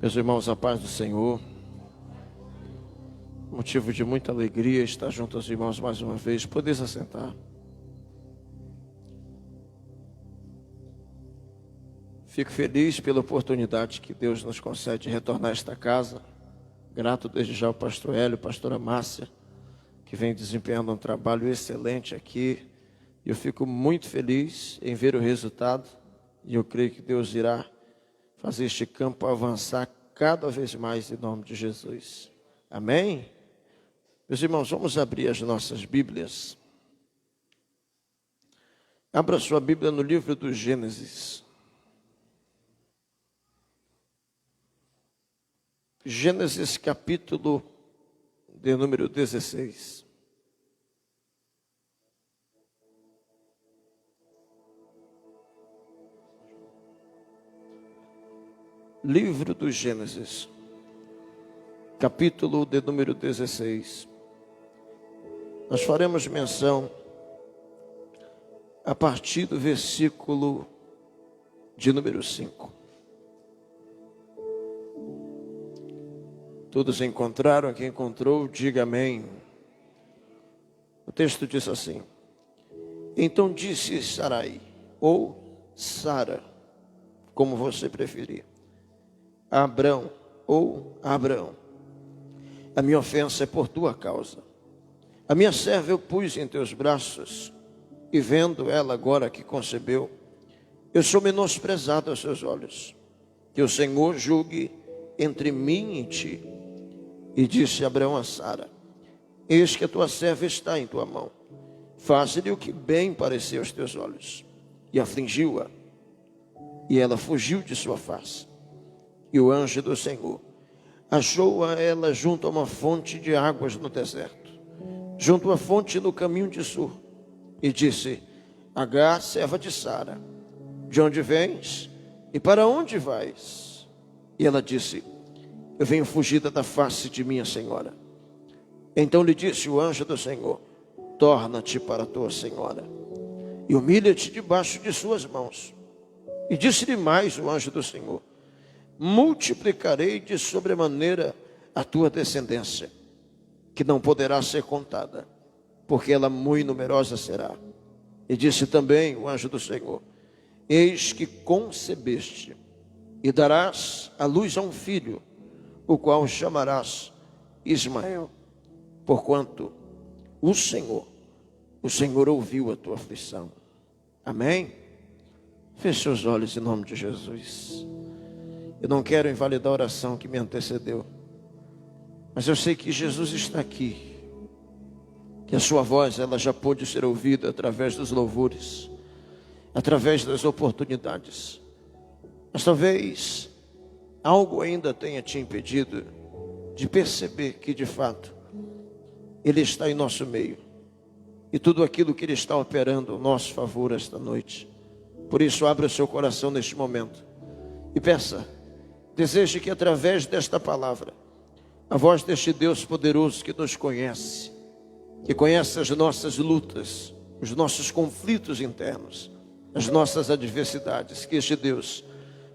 Meus irmãos, a paz do Senhor, motivo de muita alegria estar junto aos irmãos mais uma vez. Podeis assentar. Fico feliz pela oportunidade que Deus nos concede de retornar a esta casa. Grato desde já ao pastor Hélio, pastora Márcia, que vem desempenhando um trabalho excelente aqui. Eu fico muito feliz em ver o resultado e eu creio que Deus irá fazer este campo avançar cada vez mais em nome de Jesus. Amém? Meus irmãos, vamos abrir as nossas Bíblias. Abra sua Bíblia no livro do Gênesis. Gênesis capítulo de número 16. Livro do Gênesis, capítulo de número 16. Nós faremos menção a partir do versículo de número 5. Todos encontraram? Quem encontrou, diga amém. O texto diz assim: então disse Sarai, ou Sara, como você preferir, Abrão ou Abraão: a minha ofensa é por tua causa. A minha serva eu pus em teus braços, e vendo ela agora que concebeu, eu sou menosprezado aos seus olhos. Que o Senhor julgue entre mim e ti. E disse Abraão a Sara: eis que a tua serva está em tua mão. Faze-lhe o que bem parecer aos teus olhos. E afligiu-a, e ela fugiu de sua face. E o anjo do Senhor achou-a ela junto a uma fonte de águas no deserto, junto à fonte no caminho de Sur, e disse: Agar, serva de Sara, de onde vens e para onde vais? E ela disse: eu venho fugida da face de minha senhora. Então lhe disse o anjo do Senhor: torna-te para a tua senhora e humilha-te debaixo de suas mãos. E disse-lhe mais o anjo do Senhor: multiplicarei de sobremaneira a tua descendência, que não poderá ser contada, porque ela muito numerosa será. E disse também o anjo do Senhor: eis que concebeste, e darás à luz a um filho, o qual chamarás Ismael, porquanto o Senhor ouviu a tua aflição. Amém? Feche os olhos em nome de Jesus. Eu não quero invalidar a oração que me antecedeu, mas eu sei que Jesus está aqui, que a sua voz ela já pôde ser ouvida através dos louvores, através das oportunidades. Mas talvez algo ainda tenha te impedido de perceber que de fato Ele está em nosso meio, e tudo aquilo que Ele está operando a nosso favor esta noite. Por isso abra o seu coração neste momento e peça, deseje que através desta palavra, a voz deste Deus poderoso que nos conhece, que conhece as nossas lutas, os nossos conflitos internos, as nossas adversidades, que este Deus,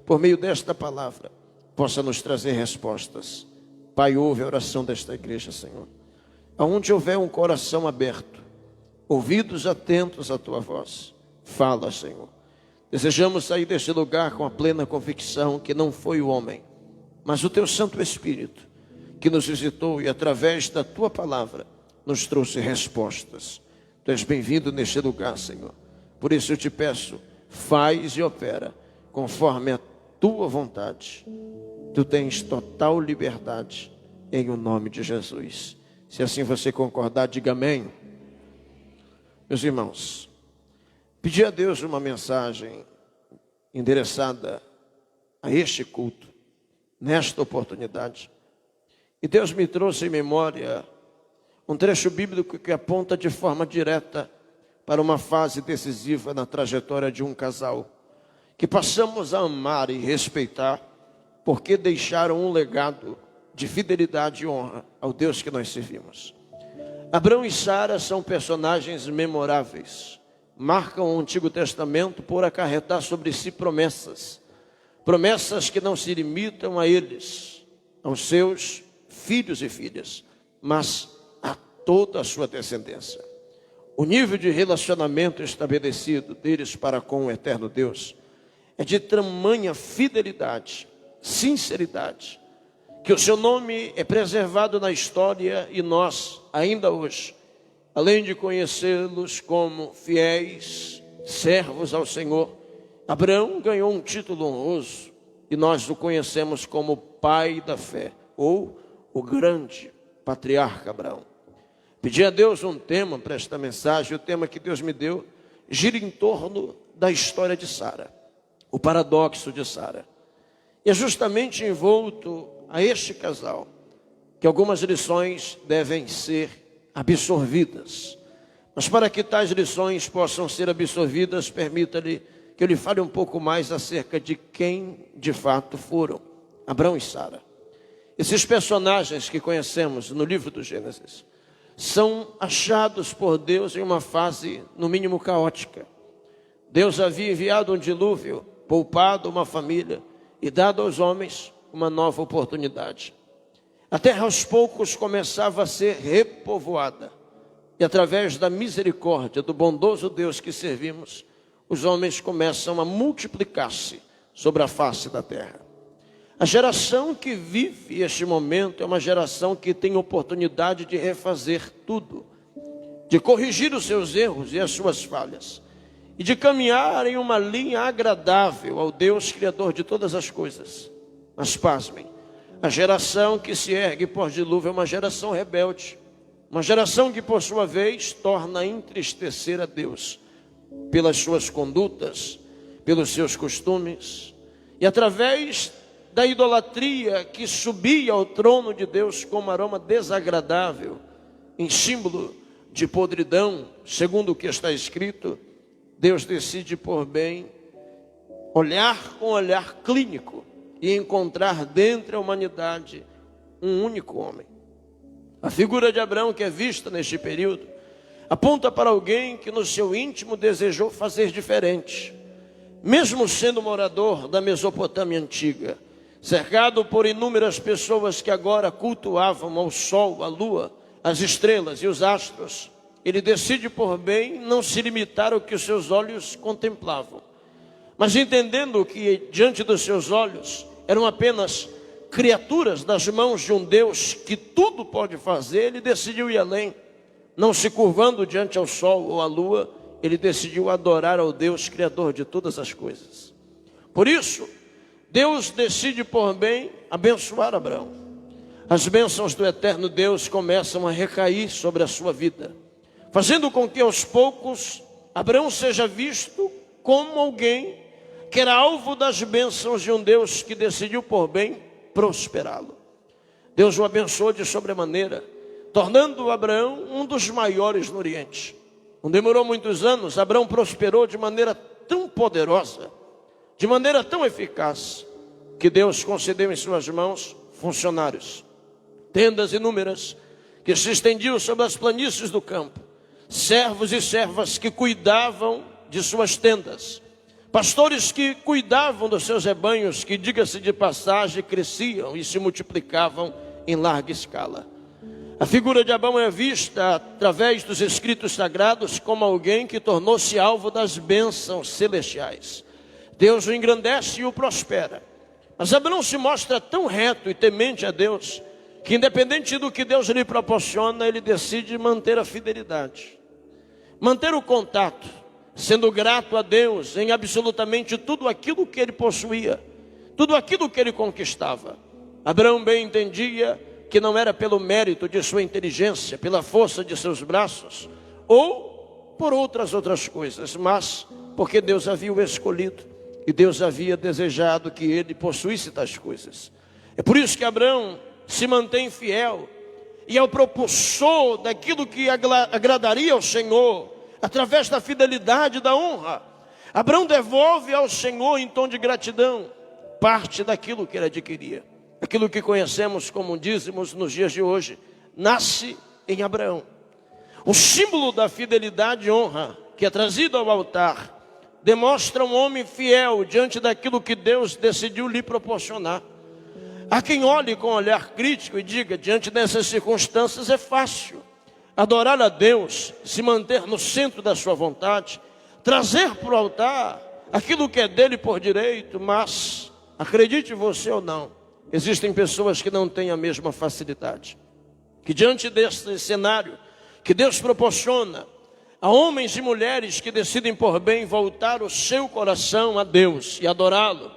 por meio desta palavra, possa nos trazer respostas. Pai, ouve a oração desta igreja, Senhor. Aonde houver um coração aberto, ouvidos atentos à tua voz, fala, Senhor. Desejamos sair deste lugar com a plena convicção que não foi o homem, mas o teu Santo Espírito, que nos visitou e através da tua palavra nos trouxe respostas. Tu és bem-vindo neste lugar, Senhor. Por isso eu te peço, faz e opera conforme a tua vontade. Tu tens total liberdade em o nome de Jesus. Se assim você concordar, diga amém. Meus irmãos, pedi a Deus uma mensagem endereçada a este culto, nesta oportunidade. E Deus me trouxe em memória um trecho bíblico que aponta de forma direta para uma fase decisiva na trajetória de um casal, que passamos a amar e respeitar, porque deixaram um legado de fidelidade e honra ao Deus que nós servimos. Abrão e Sara são personagens memoráveis, marcam o Antigo Testamento por acarretar sobre si promessas, promessas que não se limitam a eles, aos seus filhos e filhas, mas a toda a sua descendência. O nível de relacionamento estabelecido deles para com o eterno Deus é de tamanha fidelidade, sinceridade, que o seu nome é preservado na história e nós, ainda hoje, além de conhecê-los como fiéis servos ao Senhor, Abraão ganhou um título honroso e nós o conhecemos como pai da fé, ou o grande patriarca Abraão. Pedi a Deus um tema para esta mensagem. O tema que Deus me deu gira em torno da história de Sara, o paradoxo de Sara. E é justamente envolto a este casal que algumas lições devem ser absorvidas. Mas para que tais lições possam ser absorvidas, permita-lhe que eu lhe fale um pouco mais acerca de quem de fato foram Abraão e Sara. Esses personagens que conhecemos no livro do Gênesis são achados por Deus em uma fase, no mínimo, caótica. Deus havia enviado um dilúvio, poupado uma família e dado aos homens uma nova oportunidade. A terra aos poucos começava a ser repovoada. E através da misericórdia do bondoso Deus que servimos, os homens começam a multiplicar-se sobre a face da terra. A geração que vive este momento é uma geração que tem oportunidade de refazer tudo, de corrigir os seus erros e as suas falhas, e de caminhar em uma linha agradável ao Deus Criador de todas as coisas. Mas pasmem, a geração que se ergue por dilúvio é uma geração rebelde, uma geração que por sua vez torna a entristecer a Deus, pelas suas condutas, pelos seus costumes, e através da idolatria que subia ao trono de Deus como aroma desagradável, em símbolo de podridão, segundo o que está escrito, Deus decide por bem olhar com olhar clínico e encontrar dentre a humanidade um único homem. A figura de Abraão que é vista neste período aponta para alguém que no seu íntimo desejou fazer diferente. Mesmo sendo morador da Mesopotâmia antiga, cercado por inúmeras pessoas que agora cultuavam ao sol, a lua, as estrelas e os astros, ele decide por bem não se limitar ao que os seus olhos contemplavam, mas entendendo que diante dos seus olhos eram apenas criaturas das mãos de um Deus que tudo pode fazer, ele decidiu ir além. Não se curvando diante ao sol ou à lua, ele decidiu adorar ao Deus Criador de todas as coisas. Por isso, Deus decide por bem abençoar Abraão. As bênçãos do eterno Deus começam a recair sobre a sua vida, fazendo com que aos poucos Abraão seja visto como alguém que era alvo das bênçãos de um Deus que decidiu por bem prosperá-lo. Deus o abençoou de sobremaneira, tornando Abraão um dos maiores no Oriente. Não demorou muitos anos, Abraão prosperou de maneira tão poderosa, de maneira tão eficaz, que Deus concedeu em suas mãos funcionários, tendas inúmeras que se estendiam sobre as planícies do campo, servos e servas que cuidavam de suas tendas, pastores que cuidavam dos seus rebanhos, que, diga-se de passagem, cresciam e se multiplicavam em larga escala. A figura de Abraão é vista através dos escritos sagrados como alguém que tornou-se alvo das bênçãos celestiais. Deus o engrandece e o prospera. Mas Abraão se mostra tão reto e temente a Deus, que independente do que Deus lhe proporciona, ele decide manter a fidelidade, manter o contato, sendo grato a Deus em absolutamente tudo aquilo que ele possuía, tudo aquilo que ele conquistava. Abraão bem entendia que não era pelo mérito de sua inteligência, pela força de seus braços, ou por outras coisas, mas porque Deus havia o escolhido. E Deus havia desejado que ele possuísse tais coisas. É por isso que Abraão se mantém fiel e é o propulsor daquilo que agradaria ao Senhor, através da fidelidade e da honra. Abraão devolve ao Senhor em tom de gratidão parte daquilo que ele adquiria. Aquilo que conhecemos como dízimos nos dias de hoje, nasce em Abraão. O símbolo da fidelidade e honra que é trazido ao altar demonstra um homem fiel diante daquilo que Deus decidiu lhe proporcionar. Há quem olhe com um olhar crítico e diga, diante dessas circunstâncias é fácil adorar a Deus, se manter no centro da sua vontade, trazer para o altar aquilo que é dele por direito, mas, acredite você ou não, existem pessoas que não têm a mesma facilidade, que diante desse cenário que Deus proporciona a homens e mulheres que decidem por bem voltar o seu coração a Deus e adorá-lo,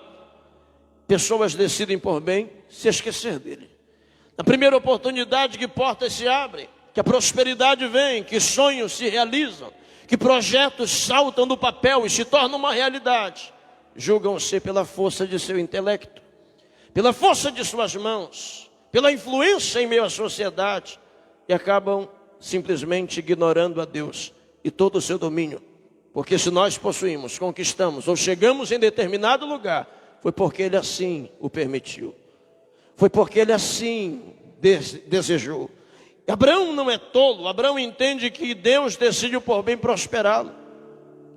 pessoas decidem por bem se esquecer dele. Na primeira oportunidade que portas se abrem, que a prosperidade vem, que sonhos se realizam, que projetos saltam do papel e se tornam uma realidade, julgam-se pela força de seu intelecto, pela força de suas mãos, pela influência em meio à sociedade, e acabam simplesmente ignorando a Deus e todo o seu domínio. Porque se nós possuímos, conquistamos ou chegamos em determinado lugar, foi porque Ele assim o permitiu, foi porque Ele assim desejou. Abraão não é tolo, Abraão entende que Deus decidiu por bem prosperá-lo,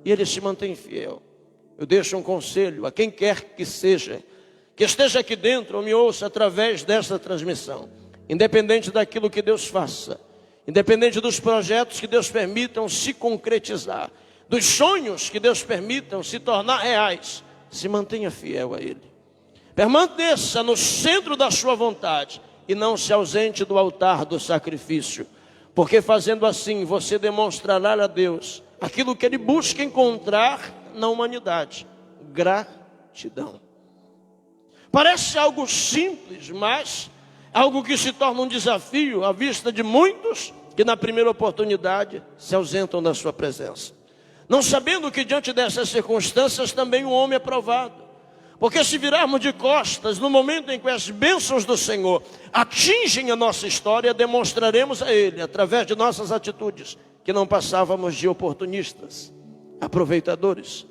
e ele se mantém fiel. Eu deixo um conselho a quem quer que seja, que esteja aqui dentro ou me ouça através desta transmissão, independente daquilo que Deus faça, independente dos projetos que Deus permitam se concretizar, dos sonhos que Deus permitam se tornar reais, se mantenha fiel a Ele. Permaneça no centro da sua vontade e não se ausente do altar do sacrifício, porque fazendo assim você demonstrará a Deus aquilo que Ele busca encontrar na humanidade: gratidão. Parece algo simples, mas algo que se torna um desafio à vista de muitos que na primeira oportunidade se ausentam da sua presença, não sabendo que diante dessas circunstâncias também o homem é provado. Porque se virarmos de costas no momento em que as bênçãos do Senhor atingem a nossa história, demonstraremos a Ele, através de nossas atitudes, que não passávamos de oportunistas, aproveitadores,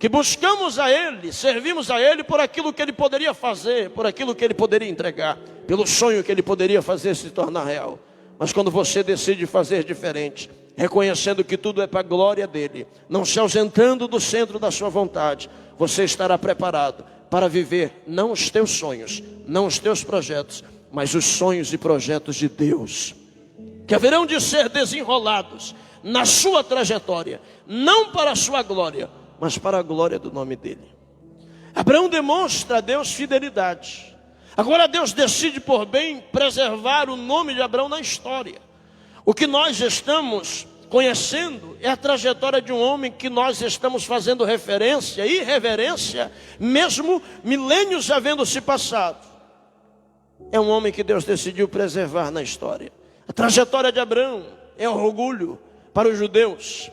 que buscamos a Ele, servimos a Ele por aquilo que Ele poderia fazer, por aquilo que Ele poderia entregar, pelo sonho que Ele poderia fazer se tornar real. Mas quando você decide fazer diferente, reconhecendo que tudo é para a glória dEle, não se ausentando do centro da sua vontade, você estará preparado para viver não os teus sonhos, não os teus projetos, mas os sonhos e projetos de Deus, que haverão de ser desenrolados na sua trajetória, não para a sua glória, mas para a glória do nome dEle. Abraão demonstra a Deus fidelidade. Agora Deus decide por bem preservar o nome de Abraão na história. O que nós estamos conhecendo é a trajetória de um homem que nós estamos fazendo referência e reverência, mesmo milênios havendo se passado. É um homem que Deus decidiu preservar na história. A trajetória de Abraão é orgulho para os judeus,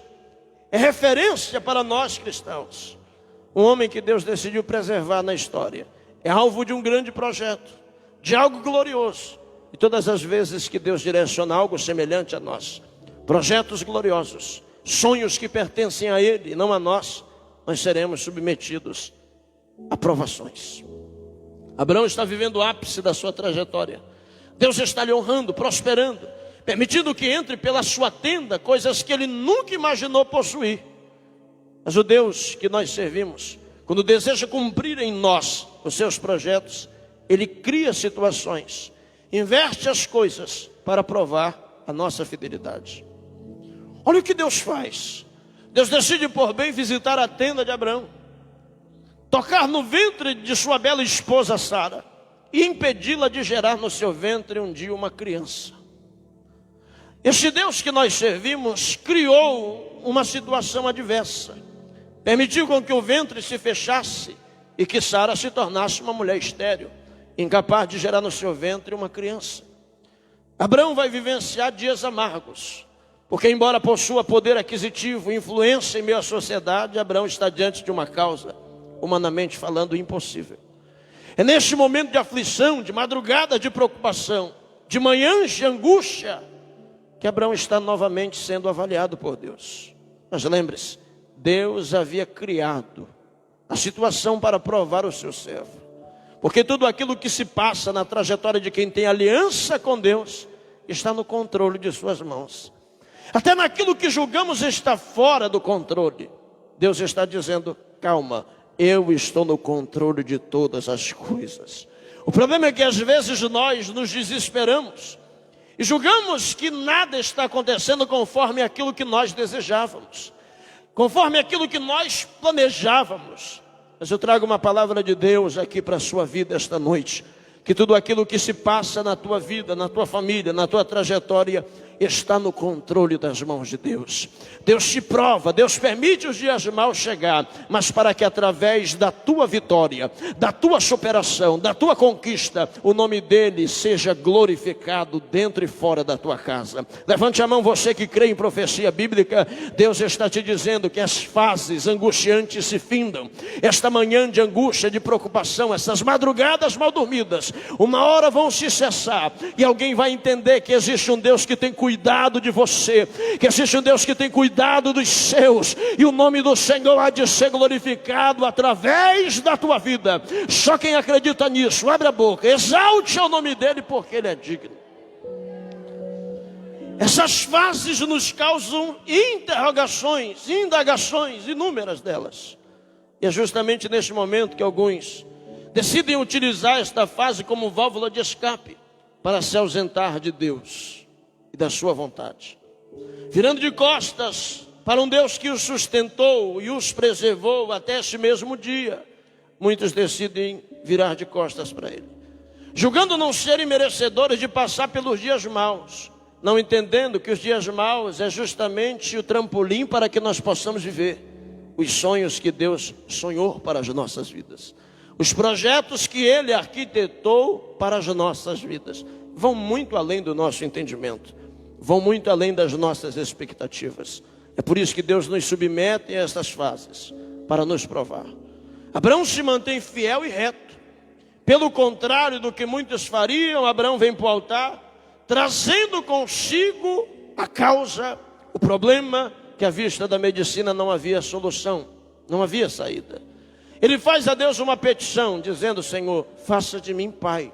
é referência para nós cristãos. Um homem que Deus decidiu preservar na história é alvo de um grande projeto, de algo glorioso. E todas as vezes que Deus direciona algo semelhante a nós, projetos gloriosos, sonhos que pertencem a Ele e não a nós, nós seremos submetidos a provações. Abraão está vivendo o ápice da sua trajetória. Deus está lhe honrando, prosperando, permitindo que entre pela sua tenda coisas que ele nunca imaginou possuir. Mas o Deus que nós servimos, quando deseja cumprir em nós os seus projetos, Ele cria situações, inverte as coisas para provar a nossa fidelidade. Olha o que Deus faz. Deus decide por bem visitar a tenda de Abraão, tocar no ventre de sua bela esposa Sara e impedi-la de gerar no seu ventre um dia uma criança. Este Deus que nós servimos criou uma situação adversa, permitiu com que o ventre se fechasse e que Sara se tornasse uma mulher estéril, incapaz de gerar no seu ventre uma criança. Abraão vai vivenciar dias amargos, porque embora possua poder aquisitivo e influência em meio à sociedade, Abraão está diante de uma causa, humanamente falando, impossível. É neste momento de aflição, de madrugada de preocupação, de manhãs de angústia, que Abraão está novamente sendo avaliado por Deus. Mas lembre-se, Deus havia criado a situação para provar o seu servo. Porque tudo aquilo que se passa na trajetória de quem tem aliança com Deus está no controle de suas mãos. Até naquilo que julgamos está fora do controle, Deus está dizendo, calma, eu estou no controle de todas as coisas. O problema é que às vezes nós nos desesperamos e julgamos que nada está acontecendo conforme aquilo que nós desejávamos, conforme aquilo que nós planejávamos. Mas eu trago uma palavra de Deus aqui para a sua vida esta noite, que tudo aquilo que se passa na tua vida, na tua família, na tua trajetória, está no controle das mãos de Deus. Deus te prova, Deus permite os dias maus chegar, mas para que através da tua vitória, da tua superação, da tua conquista, o nome dele seja glorificado dentro e fora da tua casa. Levante a mão você que crê em profecia bíblica. Deus está te dizendo que as fases angustiantes se findam. Esta manhã de angústia, de preocupação, essas madrugadas mal dormidas, uma hora vão se cessar e alguém vai entender que existe um Deus que tem cuidado de você, que existe um Deus que tem cuidado dos seus, e o nome do Senhor há de ser glorificado através da tua vida. Só quem acredita nisso, abre a boca, exalte o nome dele, porque ele é digno. Essas fases nos causam interrogações, indagações, inúmeras delas. E é justamente neste momento que alguns decidem utilizar esta fase como válvula de escape para se ausentar de Deus e da sua vontade, virando de costas para um Deus que os sustentou e os preservou até este mesmo dia. Muitos decidem virar de costas para ele, julgando não serem merecedores de passar pelos dias maus, não entendendo que os dias maus é justamente o trampolim para que nós possamos viver os sonhos que Deus sonhou para as nossas vidas. Os projetos que ele arquitetou para as nossas vidas vão muito além do nosso entendimento, vão muito além das nossas expectativas. É por isso que Deus nos submete a estas fases, para nos provar. Abraão se mantém fiel e reto. Pelo contrário do que muitos fariam, Abraão vem para o altar, trazendo consigo a causa, o problema, que à vista da medicina não havia solução, não havia saída. Ele faz a Deus uma petição, dizendo, Senhor, faça de mim pai.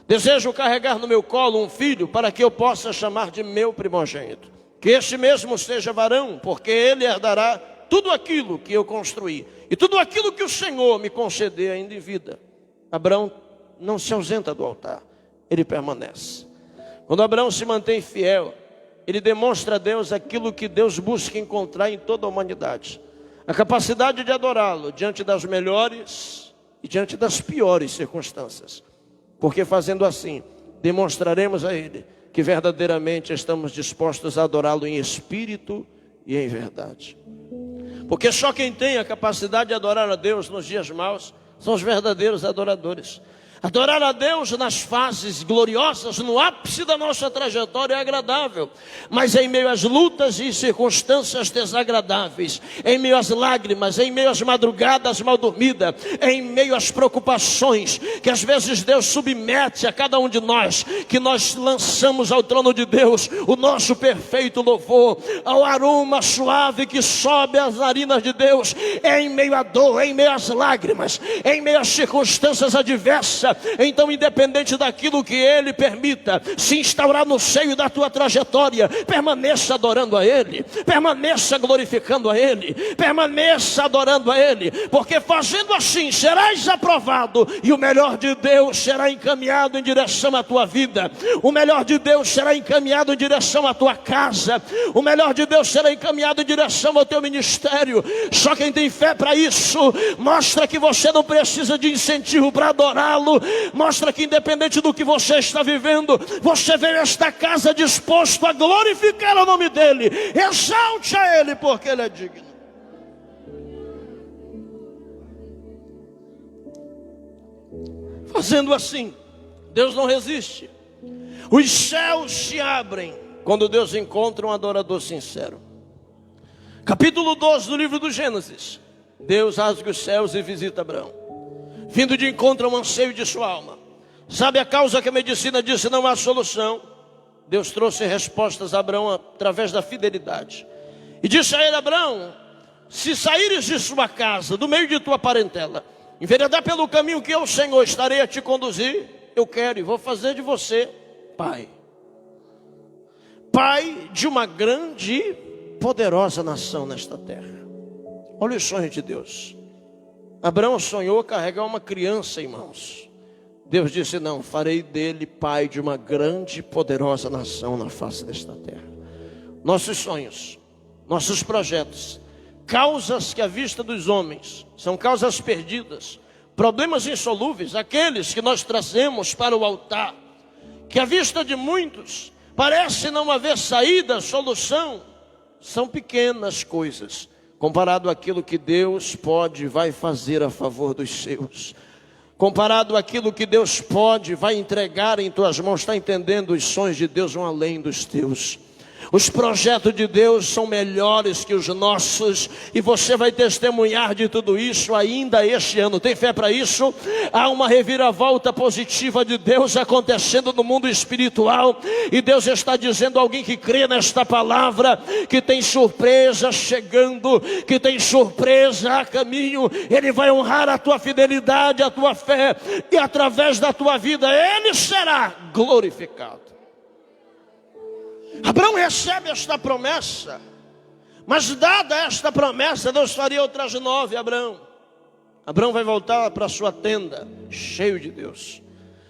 Desejo carregar no meu colo um filho para que eu possa chamar de meu primogênito. Que este mesmo seja varão, porque ele herdará tudo aquilo que eu construí e tudo aquilo que o Senhor me conceder ainda em vida. Abraão não se ausenta do altar, ele permanece. Quando Abraão se mantém fiel, ele demonstra a Deus aquilo que Deus busca encontrar em toda a humanidade: a capacidade de adorá-lo diante das melhores e diante das piores circunstâncias. Porque fazendo assim, demonstraremos a ele que verdadeiramente estamos dispostos a adorá-lo em espírito e em verdade. Porque só quem tem a capacidade de adorar a Deus nos dias maus são os verdadeiros adoradores. Adorar a Deus nas fases gloriosas, no ápice da nossa trajetória é agradável, mas em meio às lutas e circunstâncias desagradáveis, em meio às lágrimas, em meio às madrugadas mal dormidas, em meio às preocupações que às vezes Deus submete a cada um de nós, que nós lançamos ao trono de Deus o nosso perfeito louvor, ao aroma suave que sobe às narinas de Deus, em meio à dor, em meio às lágrimas, em meio às circunstâncias adversas. Então, independente daquilo que ele permita se instaurar no seio da tua trajetória, permaneça adorando a ele, permaneça glorificando a ele, permaneça adorando a ele, porque fazendo assim serás aprovado, e o melhor de Deus será encaminhado em direção à tua vida, o melhor de Deus será encaminhado em direção à tua casa, o melhor de Deus será encaminhado em direção ao teu ministério. Só quem tem fé para isso mostra que você não precisa de incentivo para adorá-lo, mostra que independente do que você está vivendo, você veio a esta casa disposto a glorificar o nome dele. Exalte a ele, porque ele é digno. Fazendo assim, Deus não resiste. Os céus se abrem quando Deus encontra um adorador sincero. Capítulo 12 do livro do Gênesis. Deus rasga os céus e visita Abraão, vindo de encontro a um anseio de sua alma. Sabe a causa que a medicina disse não há solução? Deus trouxe respostas a Abraão através da fidelidade. E disse a ele: Abraão, se saíres de sua casa, do meio de tua parentela, enveredar pelo caminho que eu, Senhor, estarei a te conduzir, eu quero e vou fazer de você pai. Pai de uma grande e poderosa nação nesta terra. Olha os sonhos de Deus. Abraão sonhou carregar uma criança em mãos. Deus disse: não, farei dele pai de uma grande e poderosa nação na face desta terra. Nossos sonhos, nossos projetos, causas que à vista dos homens são causas perdidas, problemas insolúveis, aqueles que nós trazemos para o altar, que à vista de muitos parece não haver saída, solução, são pequenas coisas comparado àquilo que Deus pode e vai fazer a favor dos seus. Comparado àquilo que Deus pode, vai entregar em tuas mãos. Está entendendo? Os sonhos de Deus vão além dos teus. Os projetos de Deus são melhores que os nossos, e você vai testemunhar de tudo isso ainda este ano. Tem fé para isso? Há uma reviravolta positiva de Deus acontecendo no mundo espiritual, e Deus está dizendo a alguém que crê nesta palavra, que tem surpresa chegando, que tem surpresa a caminho. Ele vai honrar a tua fidelidade, a tua fé, e através da tua vida Ele será glorificado. Abraão recebe esta promessa, mas dada esta promessa, Deus faria outras 9. Abraão vai voltar para sua tenda, cheio de Deus.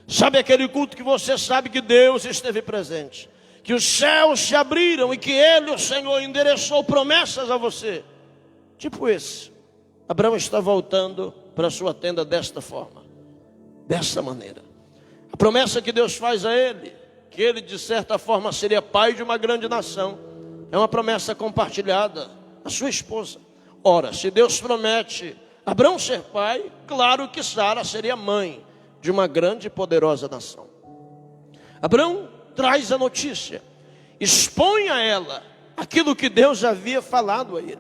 Sabe aquele culto que você sabe que Deus esteve presente, que os céus se abriram e que Ele, o Senhor, endereçou promessas a você? Tipo esse. Abraão está voltando para sua tenda desta forma, dessa maneira. A promessa que Deus faz a ele, que ele de certa forma seria pai de uma grande nação, é uma promessa compartilhada à sua esposa. Ora, se Deus promete Abraão ser pai, claro que Sara seria mãe de uma grande e poderosa nação. Abraão traz a notícia, expõe a ela aquilo que Deus havia falado a ele,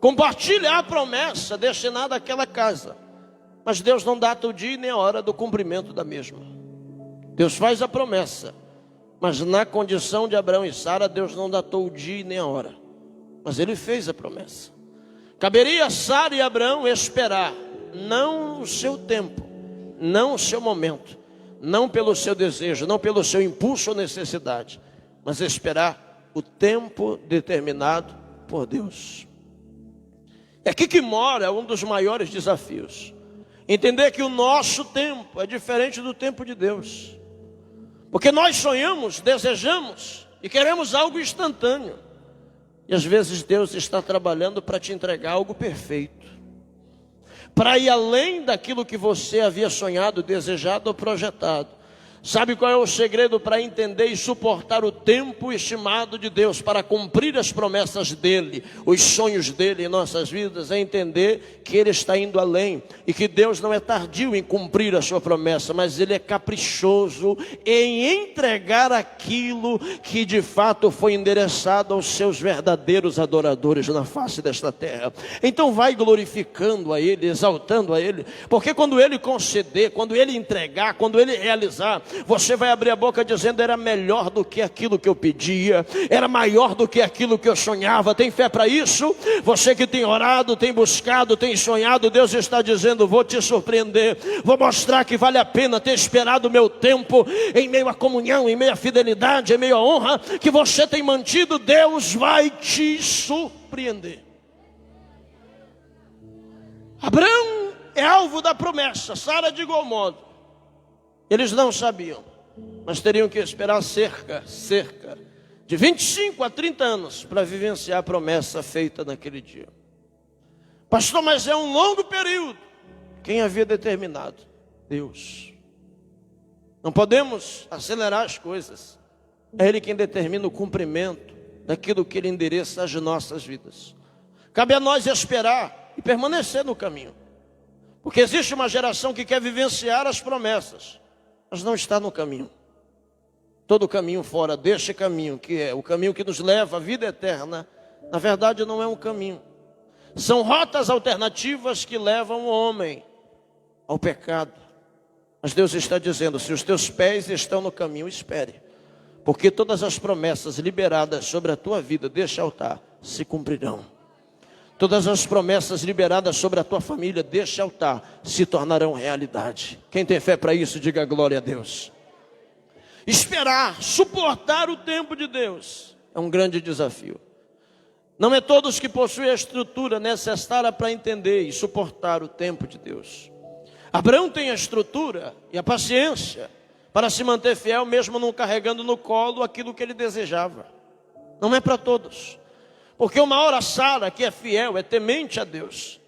compartilha a promessa destinada àquela casa, mas Deus não data o dia nem a hora do cumprimento da mesma. Deus faz a promessa, mas na condição de Abraão e Sara, Deus não datou o dia nem a hora, mas Ele fez a promessa. Caberia a Sara e Abraão esperar, não o seu tempo, não o seu momento, não pelo seu desejo, não pelo seu impulso ou necessidade, mas esperar o tempo determinado por Deus. É aqui que mora um dos maiores desafios. Entender que o nosso tempo é diferente do tempo de Deus. Porque nós sonhamos, desejamos e queremos algo instantâneo. E às vezes Deus está trabalhando para te entregar algo perfeito, para ir além daquilo que você havia sonhado, desejado ou projetado. Sabe qual é o segredo para entender e suportar o tempo estimado de Deus para cumprir as promessas dEle, os sonhos dEle em nossas vidas? É entender que Ele está indo além e que Deus não é tardio em cumprir a sua promessa, mas Ele é caprichoso em entregar aquilo que de fato foi endereçado aos seus verdadeiros adoradores na face desta terra. Então vai glorificando a Ele, exaltando a Ele, porque quando Ele conceder, quando Ele entregar, quando Ele realizar, você vai abrir a boca dizendo: era melhor do que aquilo que eu pedia, era maior do que aquilo que eu sonhava. Tem fé para isso? Você que tem orado, tem buscado, tem sonhado, Deus está dizendo: vou te surpreender, vou mostrar que vale a pena ter esperado o meu tempo, em meio à comunhão, em meio à fidelidade, em meio à honra que você tem mantido. Deus vai te surpreender. Abraão é alvo da promessa, Sara de igual modo. Eles não sabiam, mas teriam que esperar cerca de 25 a 30 anos para vivenciar a promessa feita naquele dia. Pastor, mas é um longo período. Quem havia determinado? Deus. Não podemos acelerar as coisas. É Ele quem determina o cumprimento daquilo que Ele endereça às nossas vidas. Cabe a nós esperar e permanecer no caminho, porque existe uma geração que quer vivenciar as promessas, mas não está no caminho. Todo caminho fora deste caminho, que é o caminho que nos leva à vida eterna, na verdade não é um caminho. São rotas alternativas que levam o homem ao pecado. Mas Deus está dizendo: se os teus pés estão no caminho, espere, porque todas as promessas liberadas sobre a tua vida deste altar se cumprirão. Todas as promessas liberadas sobre a tua família deste altar se tornarão realidade. Quem tem fé para isso, diga glória a Deus. Esperar, suportar o tempo de Deus é um grande desafio. Não é todos que possuem a estrutura necessária para entender e suportar o tempo de Deus. Abraão tem a estrutura e a paciência para se manter fiel, mesmo não carregando no colo aquilo que ele desejava. Não é para todos. Porque uma hora Sara, que é fiel, é temente a Deus,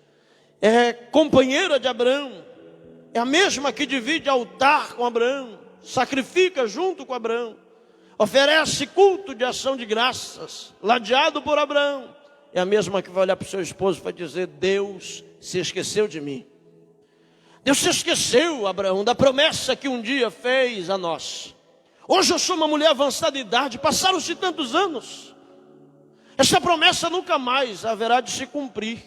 é companheira de Abraão, é a mesma que divide altar com Abraão, sacrifica junto com Abraão, oferece culto de ação de graças, ladeado por Abraão. É a mesma que vai olhar para o seu esposo e vai dizer: Deus se esqueceu de mim. Deus se esqueceu, Abraão, da promessa que um dia fez a nós. Hoje eu sou uma mulher avançada em idade, passaram-se tantos anos. Essa promessa nunca mais haverá de se cumprir,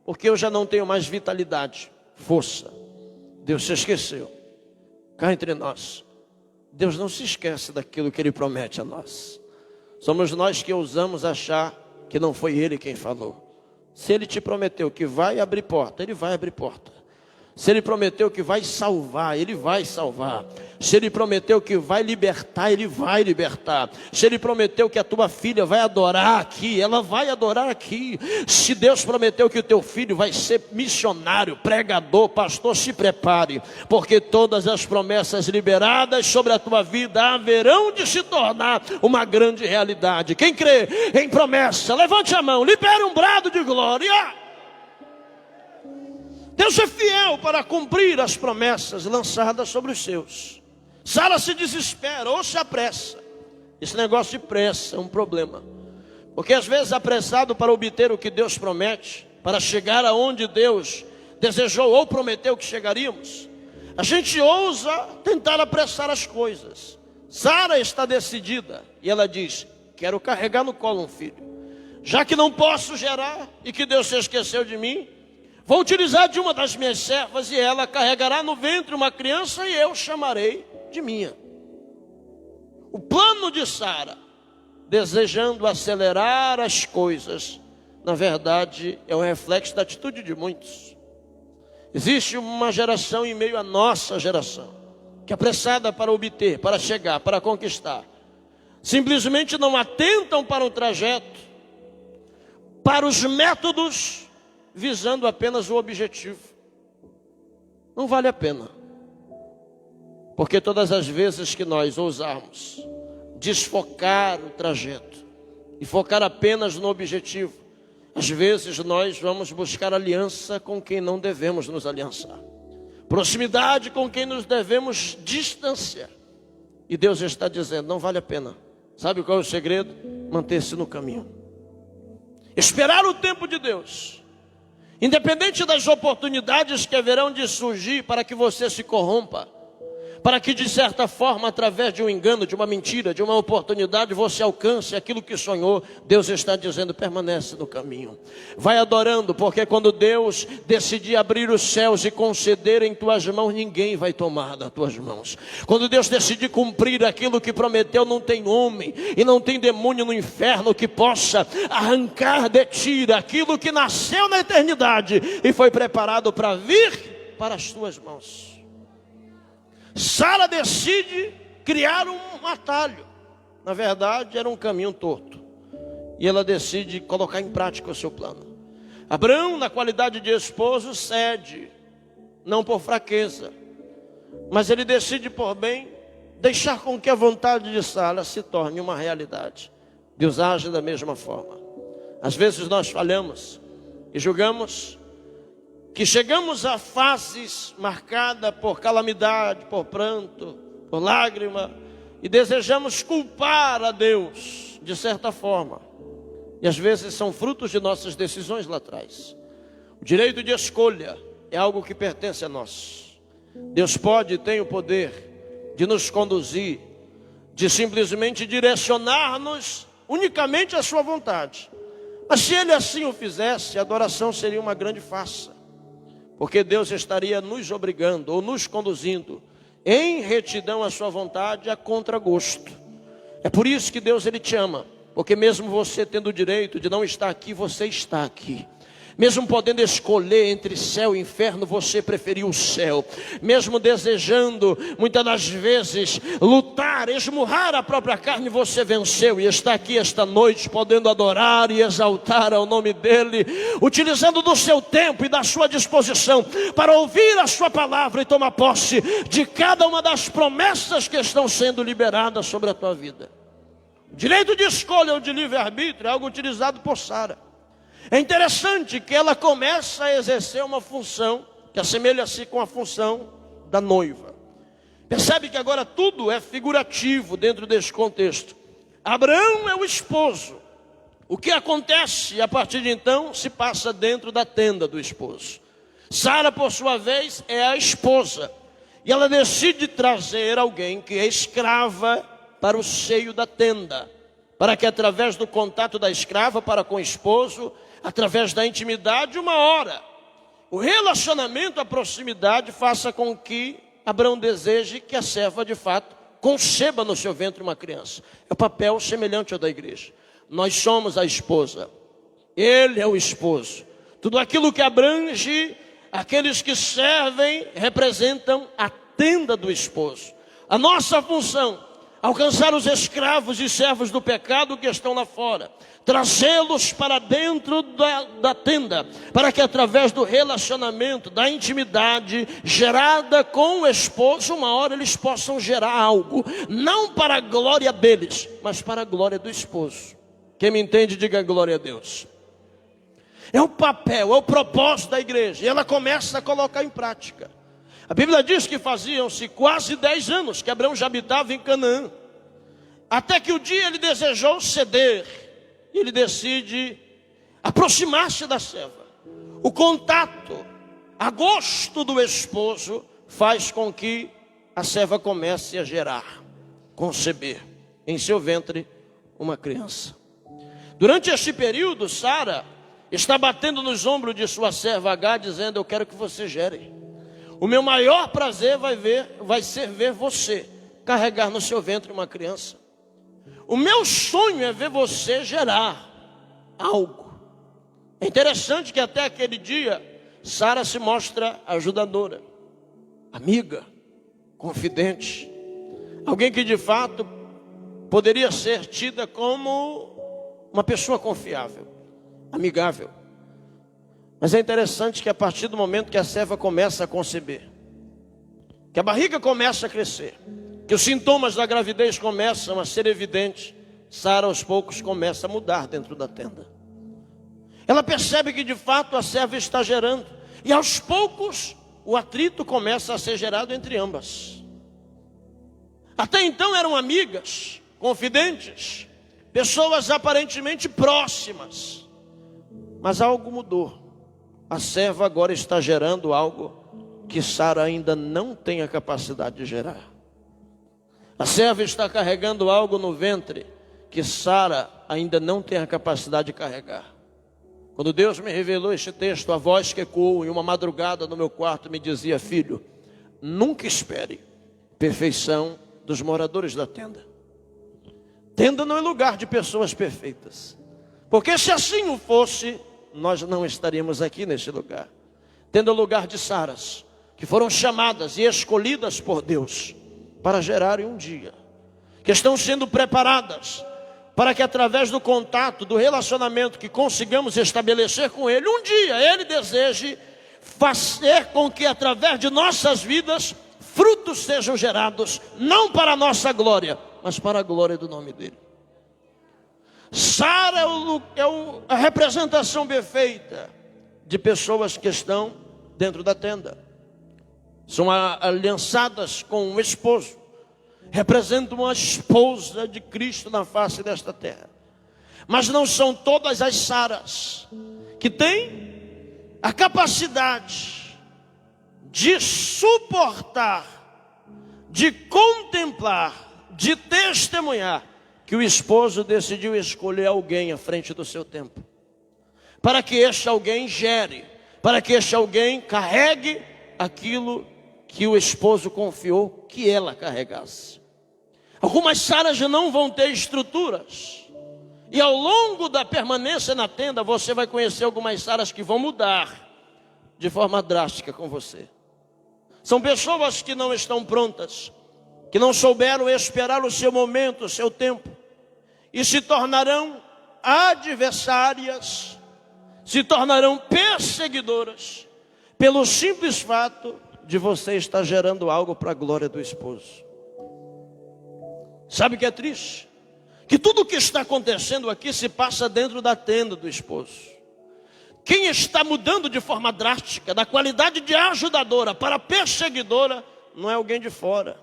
porque eu já não tenho mais vitalidade, força. Deus se esqueceu. Cá entre nós, Deus não se esquece daquilo que Ele promete a nós. Somos nós que ousamos achar que não foi Ele quem falou. Se Ele te prometeu que vai abrir porta, Ele vai abrir porta. Se Ele prometeu que vai salvar, Ele vai salvar. Se Ele prometeu que vai libertar, Ele vai libertar. Se Ele prometeu que a tua filha vai adorar aqui, ela vai adorar aqui. Se Deus prometeu que o teu filho vai ser missionário, pregador, pastor, se prepare, porque todas as promessas liberadas sobre a tua vida haverão de se tornar uma grande realidade. Quem crê em promessa, levante a mão, libere um brado de glória. Deus é fiel para cumprir as promessas lançadas sobre os seus. Sara se desespera ou se apressa. Esse negócio de pressa é um problema. Porque às vezes apressado para obter o que Deus promete, para chegar aonde Deus desejou ou prometeu que chegaríamos, a gente ousa tentar apressar as coisas. Sara está decidida e ela diz: quero carregar no colo um filho. Já que não posso gerar e que Deus se esqueceu de mim, vou utilizar de uma das minhas servas e ela carregará no ventre uma criança e eu chamarei de minha. O plano de Sara, desejando acelerar as coisas, na verdade é o reflexo da atitude de muitos. Existe uma geração em meio à nossa geração, que é apressada para obter, para chegar, para conquistar, simplesmente não atentam para o trajeto, para os métodos, visando apenas o objetivo. Não vale a pena. Porque todas as vezes que nós ousarmos desfocar o trajeto e focar apenas no objetivo, às vezes nós vamos buscar aliança com quem não devemos nos aliançar, proximidade com quem nos devemos distanciar. E Deus está dizendo: não vale a pena. Sabe qual é o segredo? Manter-se no caminho, esperar o tempo de Deus. Independente das oportunidades que haverão de surgir para que você se corrompa, para que de certa forma, através de um engano, de uma mentira, de uma oportunidade, você alcance aquilo que sonhou, Deus está dizendo: permanece no caminho. Vai adorando, porque quando Deus decidir abrir os céus e conceder em tuas mãos, ninguém vai tomar das tuas mãos. Quando Deus decidir cumprir aquilo que prometeu, não tem homem e não tem demônio no inferno que possa arrancar de ti aquilo que nasceu na eternidade e foi preparado para vir para as tuas mãos. Sara decide criar um atalho. Na verdade, era um caminho torto. E ela decide colocar em prática o seu plano. Abraão, na qualidade de esposo, cede, não por fraqueza, mas ele decide por bem deixar com que a vontade de Sara se torne uma realidade. Deus age da mesma forma. Às vezes nós falhamos e julgamos que chegamos a fases marcadas por calamidade, por pranto, por lágrima, e desejamos culpar a Deus de certa forma. E às vezes são frutos de nossas decisões lá atrás. O direito de escolha é algo que pertence a nós. Deus pode e tem o poder de nos conduzir, de simplesmente direcionar-nos unicamente à sua vontade. Mas se Ele assim o fizesse, a adoração seria uma grande farsa. Porque Deus estaria nos obrigando ou nos conduzindo em retidão à sua vontade, a contragosto. É por isso que Deus, Ele te ama. Porque mesmo você tendo o direito de não estar aqui, você está aqui. Mesmo podendo escolher entre céu e inferno, você preferiu o céu. Mesmo desejando, muitas das vezes, lutar, esmurrar a própria carne, você venceu. E está aqui esta noite, podendo adorar e exaltar ao nome dEle, utilizando do seu tempo e da sua disposição, para ouvir a sua palavra e tomar posse de cada uma das promessas que estão sendo liberadas sobre a tua vida. O direito de escolha ou de livre-arbítrio é algo utilizado por Sara. É interessante que ela começa a exercer uma função que assemelha-se com a função da noiva. Percebe que agora tudo é figurativo dentro desse contexto. Abraão é o esposo. O que acontece a partir de então se passa dentro da tenda do esposo. Sara, por sua vez, é a esposa. E ela decide trazer alguém que é escrava para o seio da tenda, para que através do contato da escrava para com o esposo, através da intimidade, uma hora, o relacionamento, a proximidade, faça com que Abraão deseje que a serva, de fato, conceba no seu ventre uma criança. É o papel semelhante ao da igreja. Nós somos a esposa, ele é o esposo. Tudo aquilo que abrange aqueles que servem representam a tenda do esposo. A nossa função, alcançar os escravos e servos do pecado que estão lá fora, trazê-los para dentro da tenda, para que através do relacionamento, da intimidade gerada com o esposo, uma hora eles possam gerar algo, não para a glória deles, mas para a glória do esposo. Quem me entende, diga glória a Deus. É o papel, é o propósito da igreja, e ela começa a colocar em prática. A Bíblia diz que faziam-se quase 10 anos que Abraão já habitava em Canaã, até que o dia ele desejou ceder, e ele decide aproximar-se da serva. O contato, a gosto do esposo, faz com que a serva comece a gerar, conceber em seu ventre uma criança. Durante este período, Sara está batendo nos ombros de sua serva Agar, dizendo: eu quero que você gere. O meu maior prazer vai ser ver você carregar no seu ventre uma criança. O meu sonho é ver você gerar algo. É interessante que até aquele dia, Sara se mostra ajudadora, amiga, confidente. Alguém que de fato poderia ser tida como uma pessoa confiável, amigável. Mas é interessante que a partir do momento que a serva começa a conceber, que a barriga começa a crescer, que os sintomas da gravidez começam a ser evidentes, Sara aos poucos começa a mudar dentro da tenda. Ela percebe que de fato a serva está gerando, e aos poucos o atrito começa a ser gerado entre ambas. Até então eram amigas, confidentes, pessoas aparentemente próximas, mas algo mudou. A serva agora está gerando algo que Sara ainda não tem a capacidade de gerar. A serva está carregando algo no ventre que Sara ainda não tem a capacidade de carregar. Quando Deus me revelou este texto, a voz que ecoou em uma madrugada no meu quarto me dizia: filho, nunca espere perfeição dos moradores da tenda. Tenda não é lugar de pessoas perfeitas, porque se assim o fosse, nós não estaríamos aqui nesse lugar. Tenda é o lugar de Saras, que foram chamadas e escolhidas por Deus para gerarem um dia, que estão sendo preparadas para que através do contato, do relacionamento que consigamos estabelecer com Ele, um dia Ele deseje fazer com que através de nossas vidas frutos sejam gerados, não para a nossa glória, mas para a glória do nome dEle. Sara é a representação perfeita de pessoas que estão dentro da tenda. São aliançadas com o esposo. Representam uma esposa de Cristo na face desta terra. Mas não são todas as Saras que têm a capacidade de suportar, de contemplar, de testemunhar que o esposo decidiu escolher alguém à frente do seu tempo, para que este alguém gere, para que este alguém carregue aquilo que o esposo confiou que ela carregasse. Algumas Saras já não vão ter estruturas, E ao longo da permanência na tenda, você vai conhecer algumas Saras que vão mudar de forma drástica com você. São pessoas que não estão prontas, que não souberam esperar o seu momento, o seu tempo, e se tornarão adversárias, se tornarão perseguidoras, pelo simples fato de você estar gerando algo para a glória do esposo. Sabe o que é triste? Que tudo o que está acontecendo aqui se passa dentro da tenda do esposo. Quem está mudando de forma drástica, da qualidade de ajudadora para perseguidora, não é alguém de fora,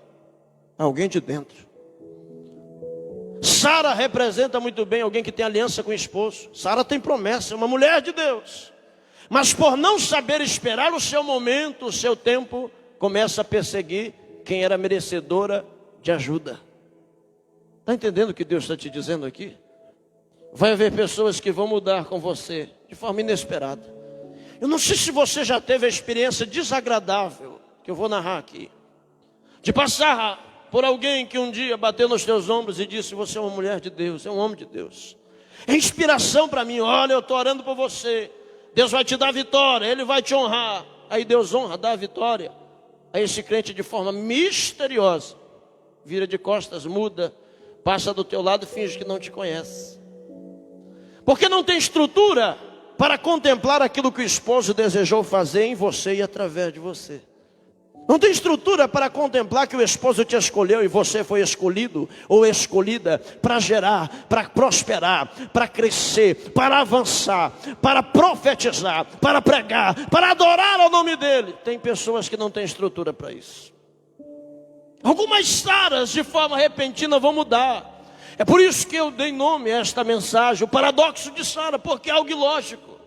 é alguém de dentro. Sara representa muito bem alguém que tem aliança com o esposo. Sara tem promessa, é uma mulher de Deus. Mas por não saber esperar o seu momento, o seu tempo, começa a perseguir quem era merecedora de ajuda. Está entendendo o que Deus está te dizendo aqui? Vai haver pessoas que vão mudar com você de forma inesperada. Eu não sei se você já teve a experiência desagradável que eu vou narrar aqui, de passar por alguém que um dia bateu nos teus ombros e disse: você é uma mulher de Deus, é um homem de Deus, é inspiração para mim. Olha, eu estou orando por você, Deus vai te dar vitória, Ele vai te honrar. Aí Deus honra, dá a vitória. Aí esse crente, de forma misteriosa, vira de costas, muda, passa do teu lado e finge que não te conhece, porque não tem estrutura para contemplar aquilo que o esposo desejou fazer em você e através de você. Não tem estrutura para contemplar que o esposo te escolheu e você foi escolhido ou escolhida para gerar, para prosperar, para crescer, para avançar, para profetizar, para pregar, para adorar ao nome dele. Tem pessoas que não têm estrutura para isso. Algumas Saras de forma repentina vão mudar. É por isso que eu dei nome a esta mensagem, o paradoxo de Sara, porque é algo ilógico.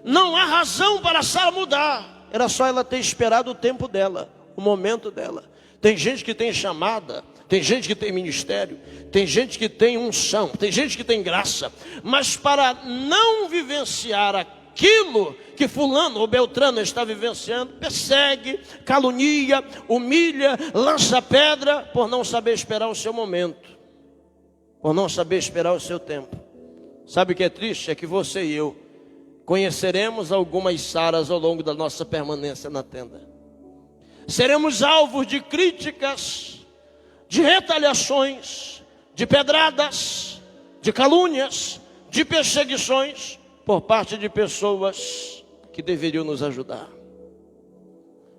Não há razão para Sara mudar. Era só ela ter esperado o tempo dela, o momento dela. Tem gente que tem chamada, tem gente que tem ministério, tem gente que tem unção, tem gente que tem graça, mas para não vivenciar aquilo que fulano ou beltrano está vivenciando, persegue, calunia, humilha, lança pedra, por não saber esperar o seu momento, por não saber esperar o seu tempo. Sabe o que é triste? É que você e eu conheceremos algumas Saras ao longo da nossa permanência na tenda. Seremos alvos de críticas, de retaliações, de pedradas, de calúnias, de perseguições por parte de pessoas que deveriam nos ajudar,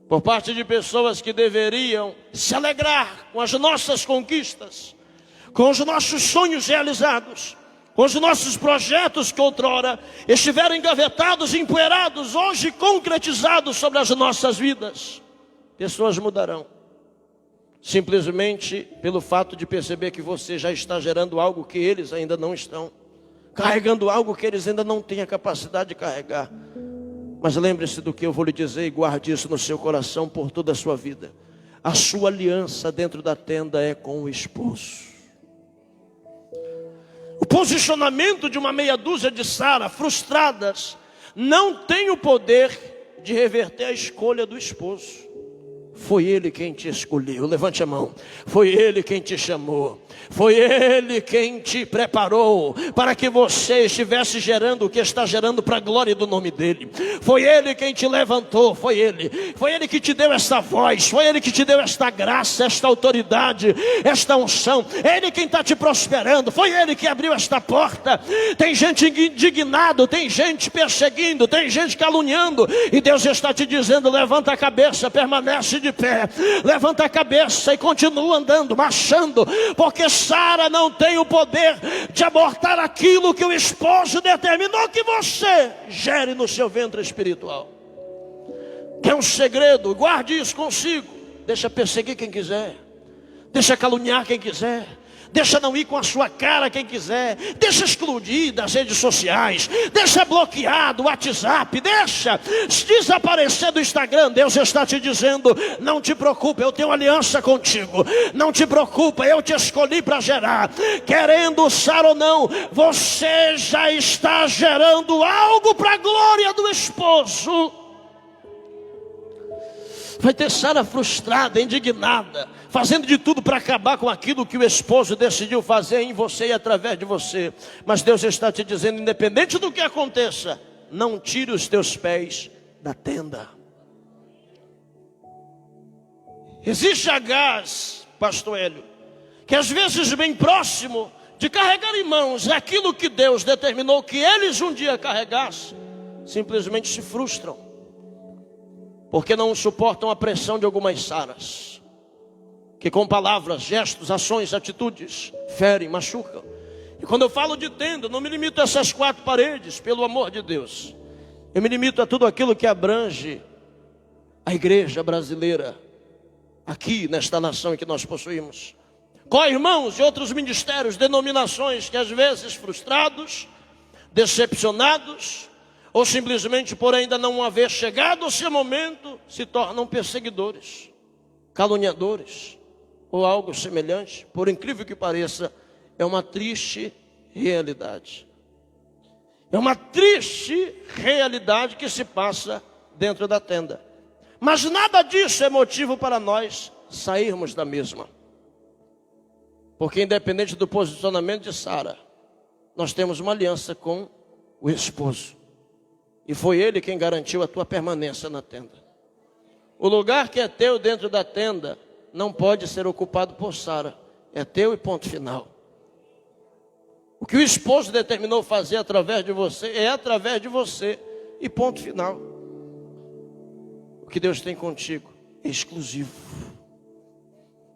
por parte de pessoas que deveriam se alegrar com as nossas conquistas, com os nossos sonhos realizados, com os nossos projetos que outrora estiveram engavetados, empoeirados, hoje concretizados sobre as nossas vidas. Pessoas mudarão, simplesmente pelo fato de perceber que você já está gerando algo que eles ainda não estão, carregando algo que eles ainda não têm a capacidade de carregar. Mas lembre-se do que eu vou lhe dizer e guarde isso no seu coração por toda a sua vida. A sua aliança dentro da tenda é com o esposo. O posicionamento de uma meia dúzia de Sara frustradas não tem o poder de reverter a escolha do esposo. Foi ele quem te escolheu, levante a mão. Foi ele quem te chamou, foi ele quem te preparou para que você estivesse gerando o que está gerando para a glória do nome dele. Foi ele quem te levantou, foi ele que te deu essa voz, foi ele que te deu esta graça, esta autoridade, esta unção. É ele quem está te prosperando, foi ele que abriu esta porta. Tem gente indignado, tem gente perseguindo, tem gente caluniando, e Deus está te dizendo: levanta a cabeça, permanece de pé, levanta a cabeça e continua andando, marchando, porque Sara não tem o poder de abortar aquilo que o esposo determinou que você gere no seu ventre espiritual. Que é um segredo, guarde isso consigo. Deixa perseguir quem quiser, deixa caluniar quem quiser, deixa não ir com a sua cara quem quiser, deixa excluir das redes sociais, deixa bloquear do WhatsApp, deixa desaparecer do Instagram. Deus está te dizendo: não te preocupa, eu tenho aliança contigo. Não te preocupa, eu te escolhi para gerar. Querendo Sara ou não, você já está gerando algo para a glória do esposo. Vai ter Sara frustrada, indignada, fazendo de tudo para acabar com aquilo que o esposo decidiu fazer em você e através de você. Mas Deus está te dizendo, independente do que aconteça, não tire os teus pés da tenda. Existe Agás, pastor Hélio, que às vezes bem próximo de carregar em mãos aquilo que Deus determinou que eles um dia carregassem, simplesmente se frustram, porque não suportam a pressão de algumas Saras, que com palavras, gestos, ações, atitudes, ferem, machucam. E quando eu falo de tenda, não me limito a essas 4 paredes, pelo amor de Deus. Eu me limito a tudo aquilo que abrange a igreja brasileira, aqui nesta nação que nós possuímos. Co-irmãos e outros ministérios, denominações que às vezes frustrados, decepcionados, ou simplesmente por ainda não haver chegado ao seu momento, se tornam perseguidores, caluniadores, ou algo semelhante. Por incrível que pareça, é uma triste realidade. É uma triste realidade que se passa dentro da tenda. Mas nada disso é motivo para nós sairmos da mesma. Porque independente do posicionamento de Sara, nós temos uma aliança com o esposo. E foi ele quem garantiu a tua permanência na tenda. O lugar que é teu dentro da tenda não pode ser ocupado por Sara. É teu e ponto final. O que o esposo determinou fazer através de você, é através de você e ponto final. O que Deus tem contigo é exclusivo.